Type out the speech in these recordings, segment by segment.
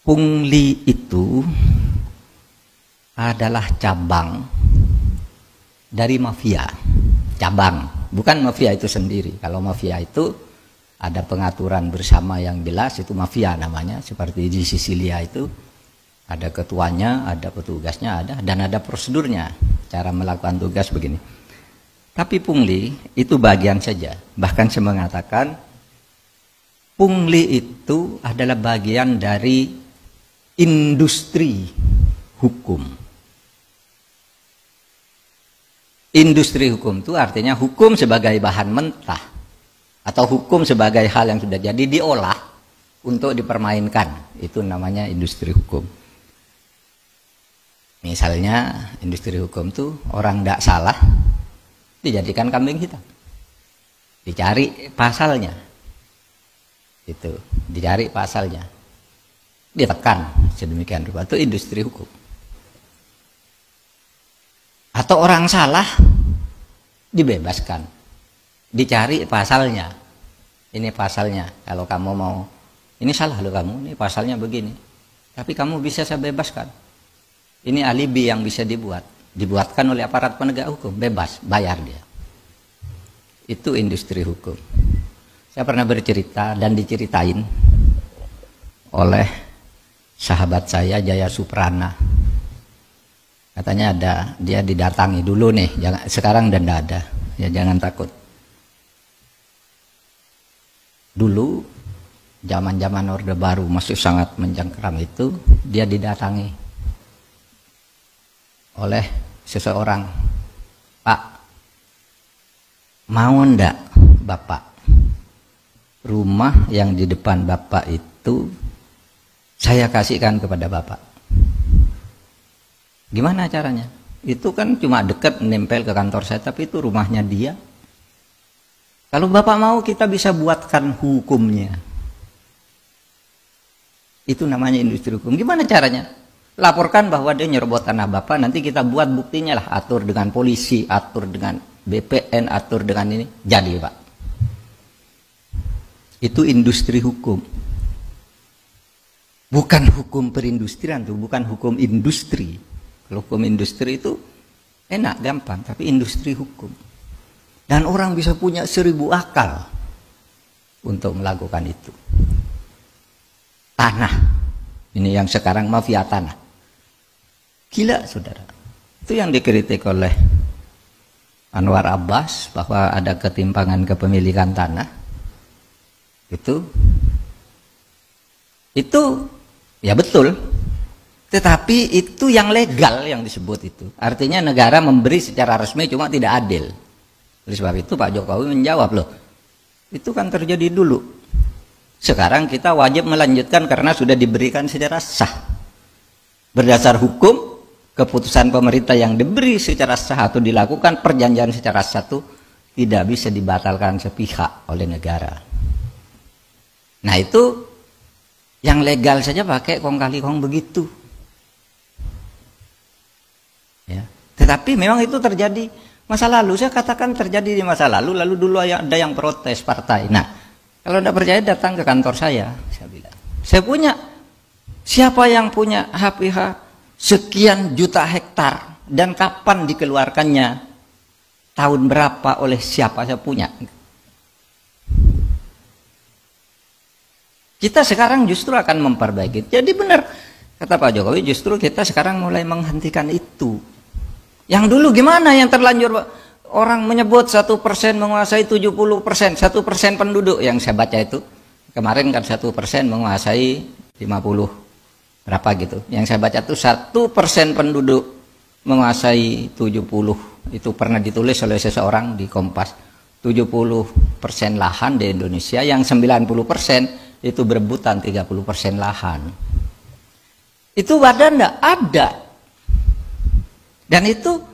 Pungli itu adalah cabang dari mafia. Cabang, bukan mafia itu sendiri. Kalau mafia itu ada pengaturan bersama yang jelas, itu mafia namanya. Seperti di Sisilia itu ada ketuanya, ada petugasnya, dan ada prosedurnya. Cara melakukan tugas begini. Tapi pungli itu bagian saja. Bahkan saya mengatakan pungli itu adalah bagian dari industri hukum. Industri hukum itu artinya hukum sebagai bahan mentah atau hukum sebagai hal yang sudah jadi diolah untuk dipermainkan. Itu namanya industri hukum. Misalnya industri hukum itu orang tidak salah dijadikan kambing hitam, dicari pasalnya, itu dicari pasalnya, ditekan sedemikian rupa, itu industri hukum. Atau orang salah dibebaskan, dicari pasalnya, ini pasalnya, kalau kamu mau, ini salah loh kamu, ini pasalnya begini, tapi kamu bisa saya bebaskan, ini alibi yang bisa dibuatkan oleh aparat penegak hukum, bebas, bayar dia. Itu industri hukum. Saya pernah bercerita dan diceritain oleh sahabat saya Jaya Suprana. Katanya dia didatangi dulu nih, sekarang dan tidak ada, ya jangan takut. Dulu zaman-zaman Orde Baru masih sangat mencengkeram itu, dia didatangi oleh seseorang. Pak, mau ndak Bapak rumah yang di depan Bapak itu saya kasihkan kepada Bapak? Gimana caranya? Itu kan cuma dekat nempel ke kantor saya, tapi itu rumahnya dia. Kalau Bapak mau kita bisa buatkan hukumnya. Itu namanya industri hukum. Gimana caranya? Laporkan bahwa dia nyerobot tanah Bapak, nanti kita buat buktinya lah, atur dengan polisi, atur dengan BPN, atur dengan ini, jadi Pak. Itu industri hukum. Bukan hukum perindustrian tuh, bukan hukum industri. Kalau hukum industri itu enak, gampang, tapi industri hukum. Dan orang bisa punya 1000 akal untuk melakukan itu. Tanah, ini yang sekarang mafia tanah. Gila saudara. Itu yang dikritik oleh Anwar Abbas bahwa ada ketimpangan kepemilikan tanah. Itu ya betul. Tetapi itu yang legal yang disebut itu. Artinya negara memberi secara resmi cuma tidak adil. Oleh sebab itu Pak Jokowi menjawab, loh, itu kan terjadi dulu. Sekarang kita wajib melanjutkan karena sudah diberikan secara sah. Berdasar hukum, keputusan pemerintah yang diberi secara sah atau dilakukan perjanjian secara sah itu tidak bisa dibatalkan sepihak oleh negara. Nah itu yang legal saja pakai kong kali kong begitu. Ya. Tetapi memang itu terjadi masa lalu. Saya katakan terjadi di masa lalu. Lalu dulu ada yang protes partai. Nah, kalau tidak percaya datang ke kantor saya bilang, saya punya, siapa yang punya HPH sekian juta hektar dan kapan dikeluarkannya, tahun berapa, oleh siapa, saya punya. Kita sekarang justru akan memperbaiki. Jadi benar kata Pak Jokowi, justru kita sekarang mulai menghentikan itu. Yang dulu gimana, yang terlanjur orang menyebut 1% menguasai 70%, 1% penduduk yang saya baca itu. Kemarin kan 1% menguasai 50 berapa gitu. Yang saya baca itu 1% penduduk menguasai 70. Itu pernah ditulis oleh seseorang di Kompas. 70% lahan di Indonesia, yang 90% itu berebutan 30% lahan. Itu wadah enggak? Ada. Dan itu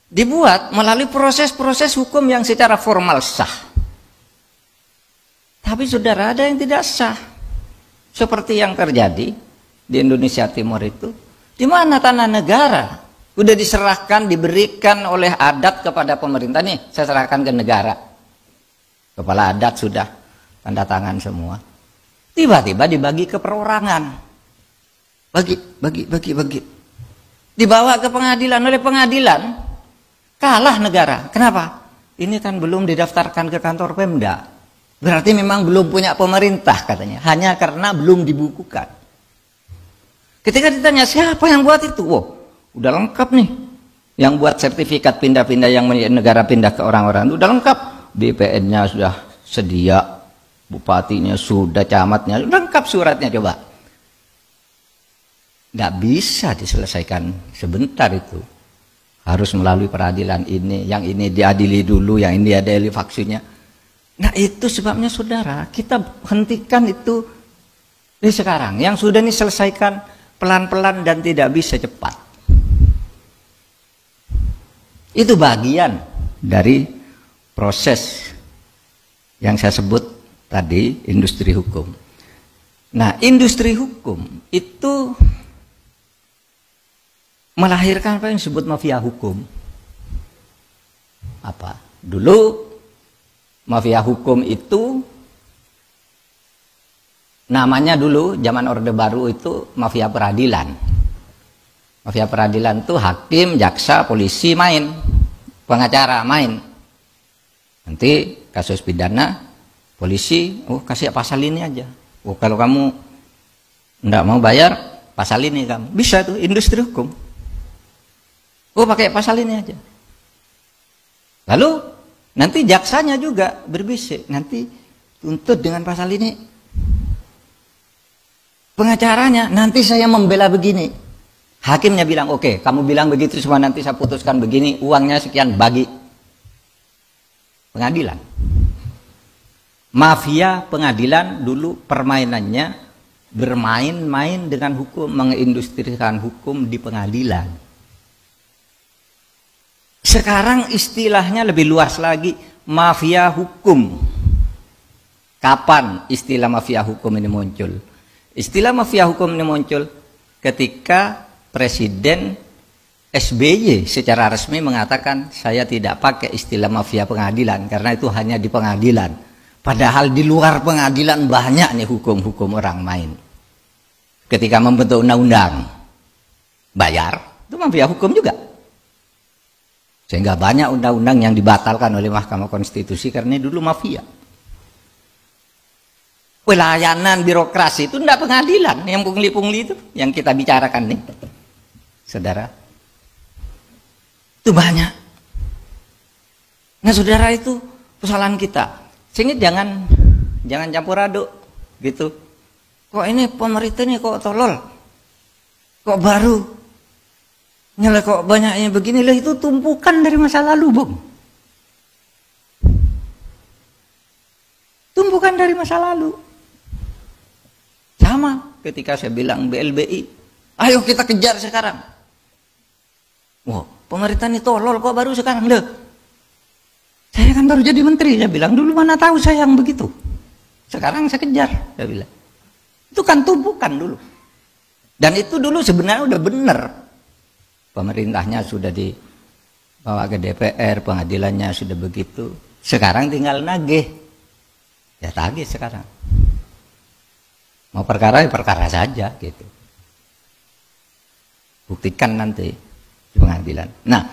dibuat melalui proses-proses hukum yang secara formal sah. Tapi saudara, ada yang tidak sah. Seperti yang terjadi di Indonesia Timur itu. Di mana tanah negara sudah diserahkan, diberikan oleh adat kepada pemerintah. Nih, saya serahkan ke negara. Kepala adat sudah tanda tangan semua. Tiba-tiba dibagi ke perorangan. bagi. Dibawa ke pengadilan, oleh pengadilan kalah negara. Kenapa? Ini kan belum didaftarkan ke kantor Pemda. Berarti memang belum punya pemerintah katanya. Hanya karena belum dibukukan. Ketika ditanya siapa yang buat itu? Wow, udah lengkap nih. Yang buat sertifikat pindah-pindah yang negara pindah ke orang-orang itu udah lengkap. BPN-nya sudah sedia, bupatinya sudah, camatnya sudah lengkap suratnya, coba. Nggak bisa diselesaikan sebentar itu. Harus melalui peradilan ini, yang ini diadili dulu, yang ini diadili faksinya. Nah itu sebabnya saudara, kita hentikan itu ini sekarang. Yang sudah ini selesaikan pelan-pelan dan tidak bisa cepat. Itu bagian dari proses yang saya sebut tadi, industri hukum. Nah, industri hukum itu melahirkan apa yang disebut mafia hukum. Apa? Dulu mafia hukum itu namanya dulu zaman Orde Baru itu mafia peradilan. Mafia peradilan itu hakim, jaksa, polisi main, pengacara main. Nanti kasus pidana, polisi, oh kasih pasal ini aja. Oh kalau kamu enggak mau bayar, pasal ini kamu. Bisa tuh industri hukum. Oh pakai pasal ini aja. Lalu nanti jaksanya juga berbisik, nanti tuntut dengan pasal ini. Pengacaranya, nanti saya membela begini. Hakimnya bilang, oke, kamu bilang begitu, semua nanti saya putuskan begini, uangnya sekian, bagi. Pengadilan. Mafia pengadilan dulu permainannya bermain-main dengan hukum, mengindustrikan hukum di pengadilan. Sekarang istilahnya lebih luas lagi, mafia hukum. Kapan istilah mafia hukum ini muncul? Istilah mafia hukum ini muncul ketika Presiden SBY secara resmi mengatakan saya tidak pakai istilah mafia pengadilan karena itu hanya di pengadilan. Padahal di luar pengadilan banyak nih hukum-hukum orang main. Ketika membentuk undang-undang bayar, itu mafia hukum juga. Sehingga banyak undang-undang yang dibatalkan oleh Mahkamah Konstitusi karena dulu mafia. Pelayanan birokrasi itu tidak pengadilan, yang pungli-pungli itu yang kita bicarakan nih. Saudara, itu banyak. Nah saudara, itu persoalan kita. Sehingga jangan campur aduk gitu. Kok ini pemerintah ini kok tolol, kok baru nyala, kok banyaknya begini lah. Itu tumpukan dari masa lalu, Bung. Tumpukan dari masa lalu. Sama ketika saya bilang BLBI, ayo kita kejar sekarang. Wah, pemerintah ini tolol kok baru sekarang deh. Saya kan baru jadi menteri, saya bilang dulu mana tahu saya yang begitu. Sekarang saya kejar, saya bilang. Itu kan tumpukan dulu. Dan itu dulu sebenarnya udah benar. Pemerintahnya sudah dibawa ke DPR, pengadilannya sudah begitu. Sekarang tinggal nagih. Ya tagih sekarang. Mau perkara ya perkara saja gitu. Buktikan nanti di pengadilan. Nah,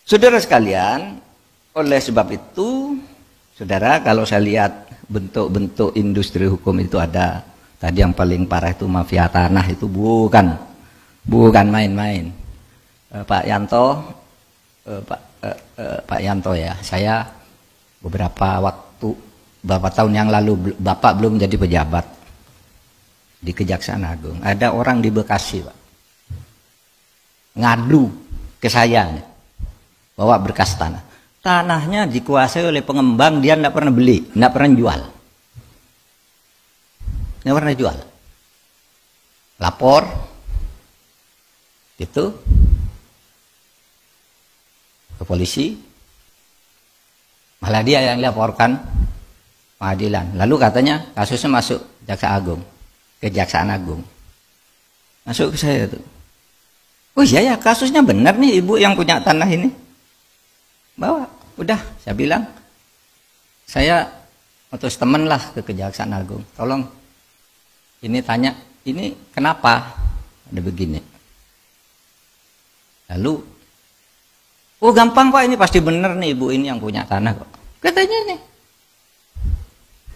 saudara sekalian, oleh sebab itu, saudara, kalau saya lihat bentuk-bentuk industri hukum itu ada. Tadi yang paling parah itu mafia tanah, itu bukan main-main. Pak Yanto, Pak Yanto ya, saya beberapa tahun yang lalu, Bapak belum jadi pejabat di Kejaksaan Agung. Ada orang di Bekasi, Pak, ngadu ke saya bawa berkas tanah. Tanahnya dikuasai oleh pengembang, dia tidak pernah beli, tidak pernah jual. Tidak pernah jual. Lapor itu ke polisi, malah dia yang laporkan pengadilan. Lalu katanya kasusnya masuk Kejaksaan Agung. Masuk ke saya tuh. Oh iya ya, kasusnya benar nih, ibu yang punya tanah ini. Bawa, udah, saya bilang, saya utus teman lah ke Kejaksaan Agung. Tolong, ini tanya ini kenapa ada begini? Lalu, oh gampang Pak, ini pasti benar nih ibu ini yang punya tanah kok. Katanya nih.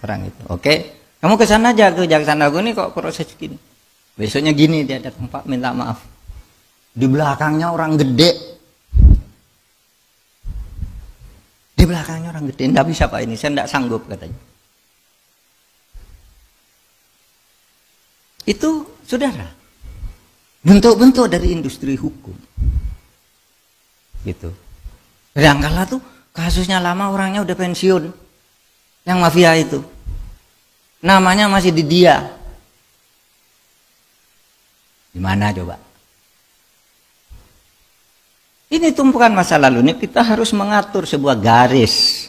Orang itu, oke, kamu ke sana aja ke Jaksa Agung ini kok proses gini. Besoknya gini dia datang, Pak minta maaf. Di belakangnya orang gede. Di belakangnya orang gede, enggak bisa Pak ini, saya enggak sanggup katanya. Itu saudara, bentuk-bentuk dari industri hukum. Gitu. Kadang-kala tuh kasusnya lama, orangnya udah pensiun. Yang mafia itu. Namanya masih di dia. Gimana coba? Ini tumpukan masa lalu, ini kita harus mengatur sebuah garis.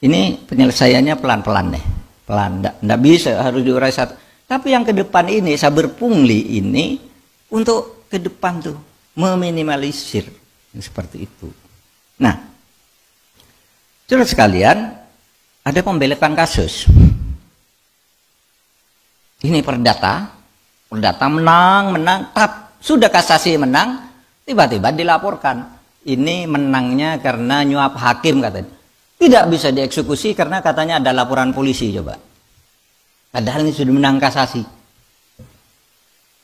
Ini penyelesaiannya pelan-pelan deh. Pelan, enggak bisa harus diurai satu. Tapi yang ke depan ini, saber pungli ini untuk ke depan tuh meminimalisir seperti itu. Nah, saudara sekalian, ada pembelokan kasus. Ini perdata menang, sudah kasasi menang, tiba-tiba dilaporkan. Ini menangnya karena nyuap hakim katanya. Tidak bisa dieksekusi karena katanya ada laporan polisi coba. Padahal ini sudah menang kasasi.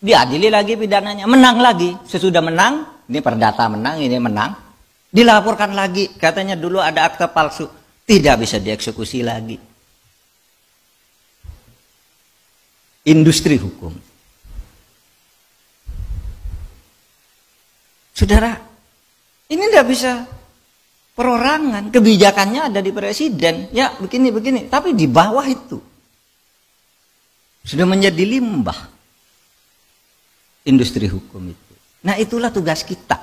Diadili lagi pidananya, menang lagi. Sesudah menang, ini perdata menang, ini menang. Dilaporkan lagi, katanya dulu ada akta palsu. Tidak bisa dieksekusi lagi. Industri hukum. Saudara, ini tidak bisa perorangan. Kebijakannya ada di presiden. Ya begini-begini. Tapi di bawah itu. Sudah menjadi limbah. Industri hukum itu. Nah itulah tugas kita.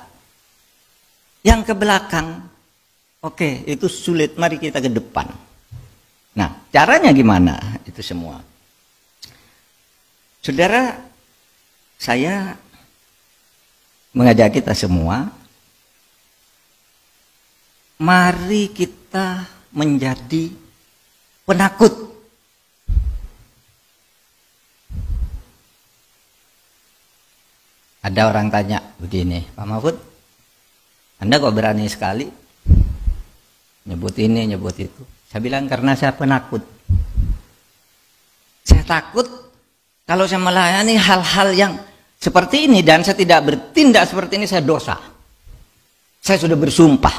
Yang ke belakang. Oke, itu sulit. Mari kita ke depan. Nah, caranya gimana? Itu semua. Saudara, saya mengajak kita semua, mari kita menjadi penakut. Ada orang tanya begini, Pak Mahfud, Anda kok berani sekali nyebut ini, nyebut itu? Saya bilang karena saya penakut. Saya takut kalau saya melayani hal-hal yang seperti ini dan saya tidak bertindak seperti ini, saya dosa. Saya sudah bersumpah.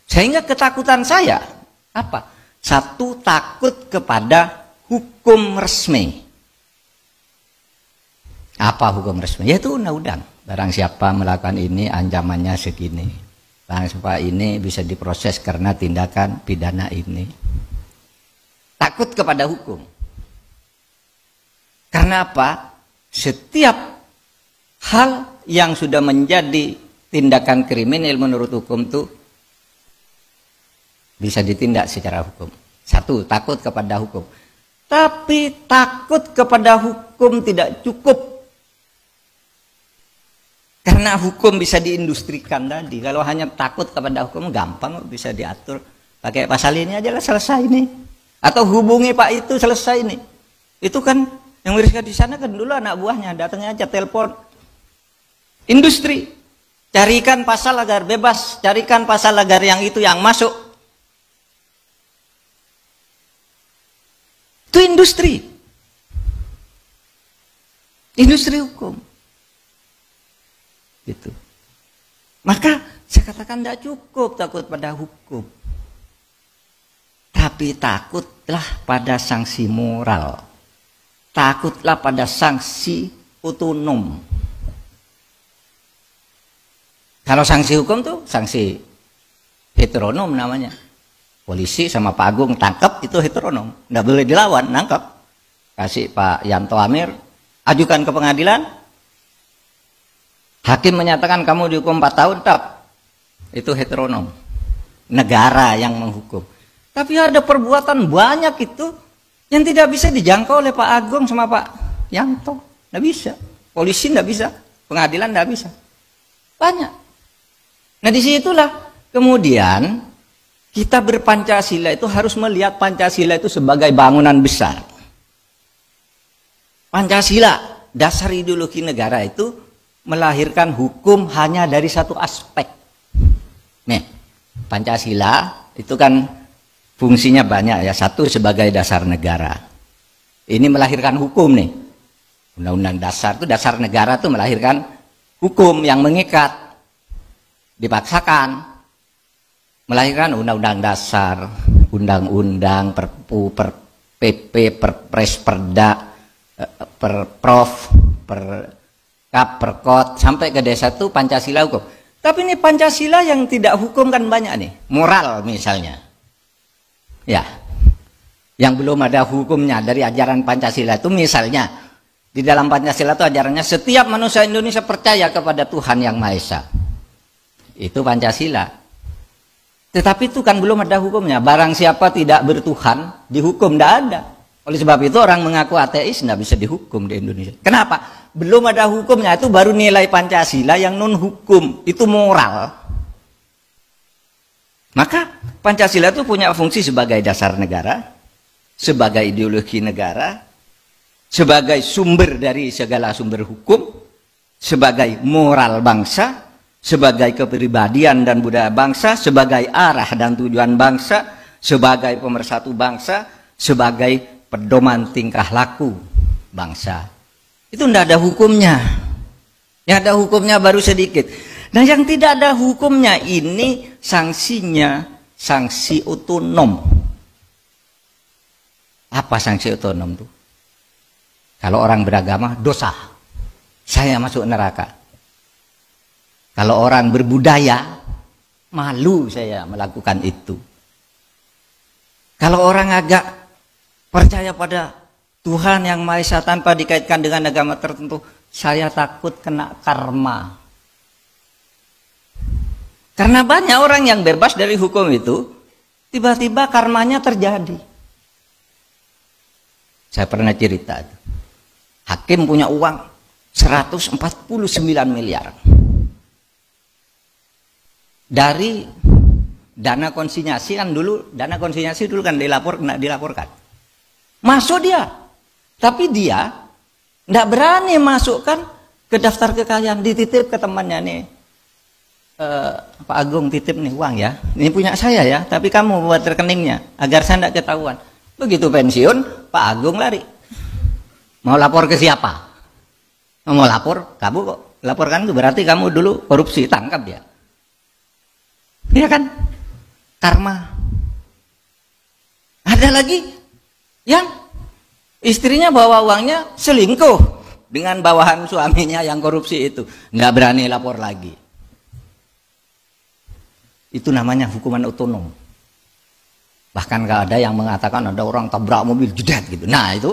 Sehingga ketakutan saya apa? Satu, takut kepada hukum resmi. Apa hukum resmi? Yaitu undang-undang. Barang siapa melakukan ini ancamannya segini. Barang siapa ini bisa diproses karena tindakan pidana ini. Takut kepada hukum. Karena apa? Setiap hal yang sudah menjadi tindakan kriminal menurut hukum itu bisa ditindak secara hukum. Satu, takut kepada hukum. Tapi takut kepada hukum tidak cukup. Karena hukum bisa diindustrikan tadi. Kalau hanya takut kepada hukum gampang bisa diatur. Pakai pasal ini aja lah selesai ini. Atau hubungi Pak itu selesai ini. Itu kan yang mereka di sana kan dulu anak buahnya datangnya aja telepon. Industri. Carikan pasal agar bebas. Carikan pasal agar yang itu yang masuk. Itu industri. Industri hukum. Gitu. Maka saya katakan tidak cukup takut pada hukum. Tapi takutlah pada sanksi moral. Takutlah pada sanksi otonom. Kalau sanksi hukum tuh sanksi heteronom namanya. Polisi sama Pak Agung tangkap itu heteronom. Nggak boleh dilawan, nangkap. Kasih Pak Yanto Amir, ajukan ke pengadilan. Hakim menyatakan kamu dihukum 4 tahun, tak. Itu heteronom. Negara yang menghukum. Tapi ada perbuatan banyak itu yang tidak bisa dijangkau oleh Pak Agung sama Pak Yanto. Nggak bisa. Polisi nggak bisa. Pengadilan nggak bisa. Banyak. Nah disitulah kemudian kita berpancasila itu harus melihat Pancasila itu sebagai bangunan besar. Pancasila, dasar ideologi negara itu melahirkan hukum hanya dari satu aspek. Nih, Pancasila itu kan fungsinya banyak ya. Satu, sebagai dasar negara. Ini melahirkan hukum nih. Undang-undang dasar itu, dasar negara itu melahirkan hukum yang mengikat. Dipaksakan. Melahirkan undang-undang dasar, undang-undang, perpu, per PP, perpres, perda, perprov, perkap, perkot, sampai ke desa itu Pancasila hukum. Tapi ini Pancasila yang tidak hukum kan banyak nih. Moral misalnya. Ya. Yang belum ada hukumnya dari ajaran Pancasila itu misalnya. Di dalam Pancasila itu ajarannya setiap manusia Indonesia percaya kepada Tuhan Yang Maha Esa. Itu Pancasila. Tetapi itu kan belum ada hukumnya. Barang siapa tidak bertuhan, dihukum, tidak ada. Oleh sebab itu orang mengaku ateis tidak bisa dihukum di Indonesia. Kenapa? Belum ada hukumnya, itu baru nilai Pancasila yang non hukum, itu moral. Maka Pancasila itu punya fungsi sebagai dasar negara, sebagai ideologi negara, sebagai sumber dari segala sumber hukum, sebagai moral bangsa, sebagai kepribadian dan budaya bangsa, sebagai arah dan tujuan bangsa, sebagai pemersatu bangsa, sebagai pedoman tingkah laku bangsa. Itu tidak ada hukumnya. Yang ada hukumnya baru sedikit. Nah, yang tidak ada hukumnya ini sanksinya, sanksi otonom. Apa sanksi otonom itu? Kalau orang beragama, dosa. Saya masuk neraka. Kalau orang berbudaya, malu saya melakukan itu. Kalau orang agak percaya pada Tuhan Yang Maha Esa tanpa dikaitkan dengan agama tertentu, saya takut kena karma. Karena banyak orang yang bebas dari hukum itu, tiba-tiba karmanya terjadi. Saya pernah cerita itu. Hakim punya uang 149 miliar. Dari dana konsinyasi kan dulu, kan dilaporkan. Masuk dia. Tapi dia tidak berani masukkan ke daftar kekayaan, dititip ke temannya nih. Pak Agung titip nih uang ya. Ini punya saya ya, tapi kamu buat rekeningnya agar saya tidak ketahuan. Begitu pensiun, Pak Agung lari. Mau lapor ke siapa? Mau lapor, kamu kok laporkan itu berarti kamu dulu korupsi, tangkap dia. Iya kan? Karma. Ada lagi yang istrinya bawa uangnya selingkuh dengan bawahan suaminya yang korupsi itu. Nggak berani lapor lagi. Itu namanya hukuman otonom. Bahkan ada yang mengatakan ada orang tabrak mobil jedat gitu. Nah itu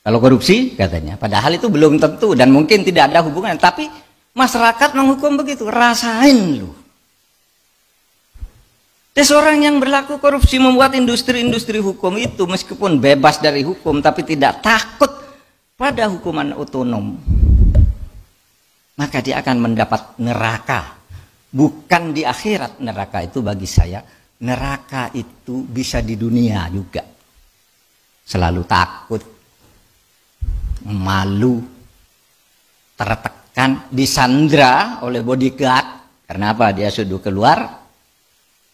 kalau korupsi katanya, padahal itu belum tentu dan mungkin tidak ada hubungan. Tapi masyarakat menghukum begitu, rasain lu. Dan seorang yang berlaku korupsi membuat industri-industri hukum itu meskipun bebas dari hukum tapi tidak takut pada hukuman otonom, maka dia akan mendapat neraka. Bukan di akhirat neraka itu bagi saya, neraka itu bisa di dunia juga. Selalu takut, malu, tertekan, disandra oleh bodyguard. Karena apa? Dia sudah keluar,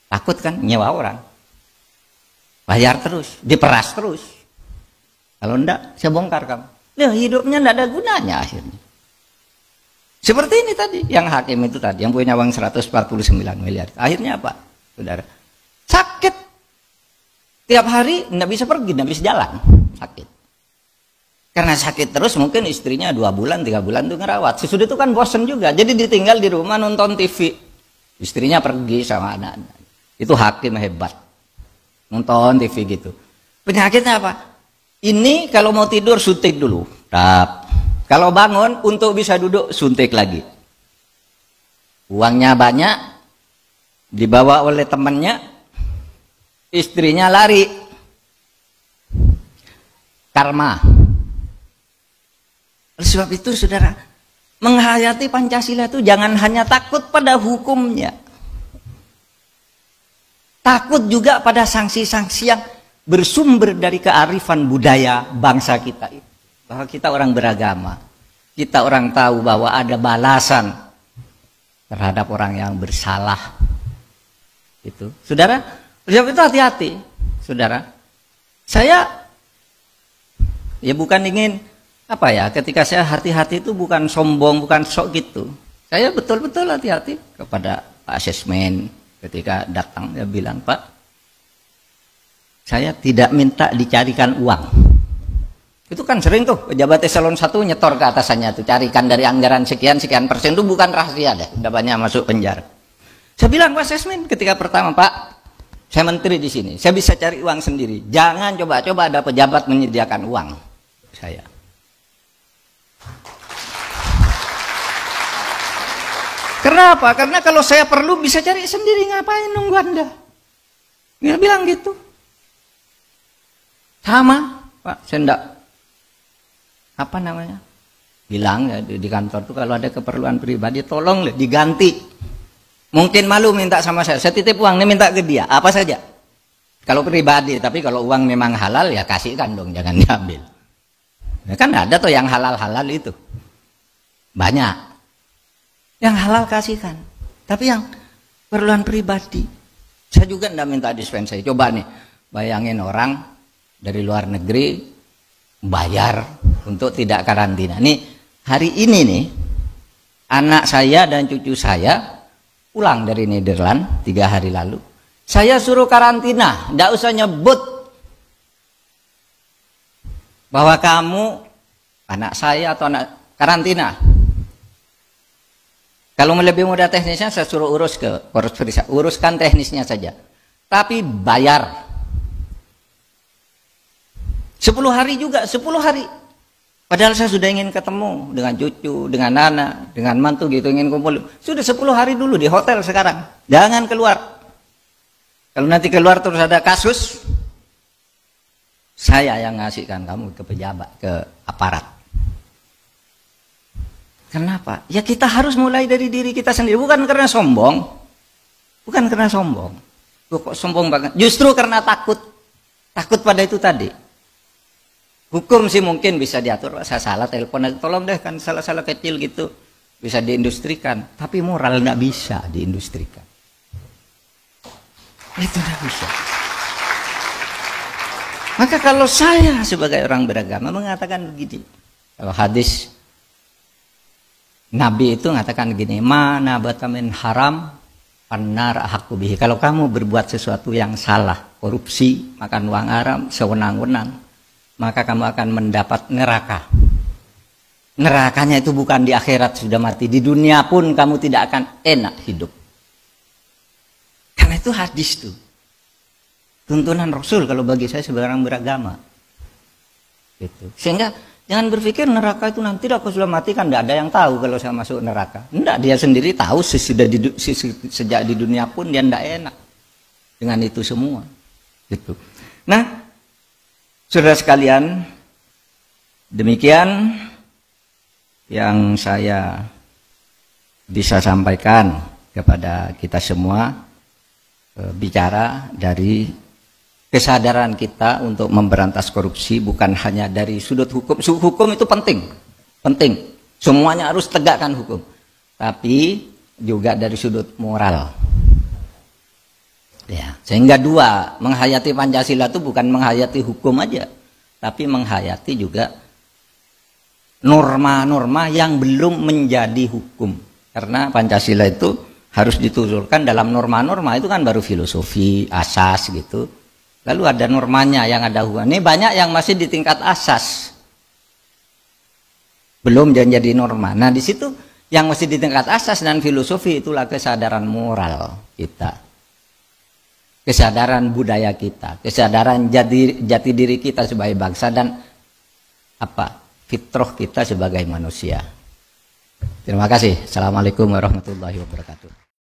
takut kan nyewa orang, bayar terus, diperas terus. Kalau enggak, saya bongkar kamu. Nah, hidupnya enggak ada gunanya akhirnya. Seperti ini tadi, yang hakim itu tadi, yang punya uang 149 miliar. Akhirnya apa, saudara? Sakit. Tiap hari enggak bisa pergi, enggak bisa jalan, sakit. Karena sakit terus, mungkin istrinya 2 bulan, 3 bulan itu ngerawat. Sesudah itu kan bosen juga, jadi ditinggal di rumah nonton TV. Istrinya pergi sama anak-anak. Itu hakim hebat. Nonton TV gitu. Penyakitnya apa? Ini kalau mau tidur suntik dulu. Tap. Kalau bangun untuk bisa duduk suntik lagi. Uangnya banyak, dibawa oleh temannya, istrinya lari. Karma. Oleh sebab itu saudara, menghayati Pancasila itu jangan hanya takut pada hukumnya. Takut juga pada sanksi-sanksi yang bersumber dari kearifan budaya bangsa kita. bahwa kita orang beragama. Kita orang tahu bahwa ada balasan terhadap orang yang bersalah. Itu, saudara, sebab itu hati-hati, saudara. Saya ya bukan ingin apa ya, ketika saya hati-hati itu bukan sombong, bukan sok gitu. Saya betul-betul hati-hati kepada Pak Asesmen ketika datang, dia bilang, Pak, saya tidak minta dicarikan uang. Itu kan sering tuh pejabat eselon 1 nyetor ke atasannya tuh, carikan dari anggaran sekian persen, itu bukan rahasia deh, udah banyak masuk penjara. Saya bilang Pak Asesmen ketika pertama, Pak, saya menteri di sini, saya bisa cari uang sendiri. Jangan coba-coba ada pejabat menyediakan uang saya. Kenapa? Karena kalau saya perlu bisa cari sendiri, ngapain nunggu Anda? Dia bilang gitu. Sama, Pak, saya enggak apa namanya? Bilang ya di kantor tuh kalau ada keperluan pribadi tolong diganti. Mungkin malu minta sama saya titip uang, nih minta ke dia, apa saja. Kalau pribadi, tapi kalau uang memang halal ya kasihkan dong, jangan diambil. Ya kan ada tuh yang halal-halal itu. Banyak. Yang halal kasihkan. Tapi yang keperluan pribadi, saya juga enggak minta dispensasi. Coba nih, bayangin orang dari luar negeri bayar untuk tidak karantina. Nih, hari ini nih, anak saya dan cucu saya pulang dari Nederland 3 hari lalu. Saya suruh karantina, tidak usah nyebut bahwa kamu anak saya atau anak karantina. Kalau lebih mudah teknisnya saya suruh urus ke Korps Perisa, uruskan teknisnya saja. Tapi bayar. 10 hari juga, 10 hari. Padahal saya sudah ingin ketemu dengan cucu, dengan anak, dengan mantu gitu, ingin kumpul. Sudah 10 hari dulu di hotel sekarang. Jangan keluar. Kalau nanti keluar terus ada kasus, saya yang ngasihkan kamu ke pejabat, ke aparat. Kenapa? Ya kita harus mulai dari diri kita sendiri. Bukan karena sombong. Bukan karena sombong. Kok sombong banget. Justru karena takut. Takut pada itu tadi. Hukum sih mungkin bisa diatur, saya salah telepon aja, tolong deh, kan salah-salah kecil gitu bisa diindustrikan, tapi moral nggak bisa diindustrikan. Itu nggak bisa. Maka kalau saya sebagai orang beragama mengatakan begini, kalau hadis Nabi itu mengatakan begini, mana batamin haram panar hakubihi. Kalau kamu berbuat sesuatu yang salah, korupsi, makan uang haram, sewenang-wenang, maka kamu akan mendapat neraka. Nerakanya itu bukan di akhirat sudah mati, di dunia pun kamu tidak akan enak hidup. Karena itu hadis tuh, tuntunan Rasul kalau bagi saya sebagai orang beragama. Gitu. Sehingga jangan berpikir neraka itu nanti aku sudah mati kan tidak ada yang tahu kalau saya masuk neraka. Tidak, dia sendiri tahu sejak di dunia pun dia tidak enak dengan itu semua. Gitu. Nah, saudara sekalian, demikian yang saya bisa sampaikan kepada kita semua, bicara dari kesadaran kita untuk memberantas korupsi, bukan hanya dari sudut hukum. Hukum itu penting, semuanya harus tegakkan hukum, tapi juga dari sudut moral. Ya, sehingga dua, menghayati Pancasila itu bukan menghayati hukum aja, tapi menghayati juga norma-norma yang belum menjadi hukum. Karena Pancasila itu harus dituturkan dalam norma-norma, itu kan baru filosofi, asas gitu. Lalu ada normanya yang ada hukum. Ini banyak yang masih di tingkat asas, belum jadi norma. Nah di situ yang masih di tingkat asas dan filosofi, itulah kesadaran moral kita. Kesadaran budaya kita, kesadaran jati diri kita sebagai bangsa, dan fitrah kita sebagai manusia. Terima kasih. Assalamualaikum warahmatullahi wabarakatuh.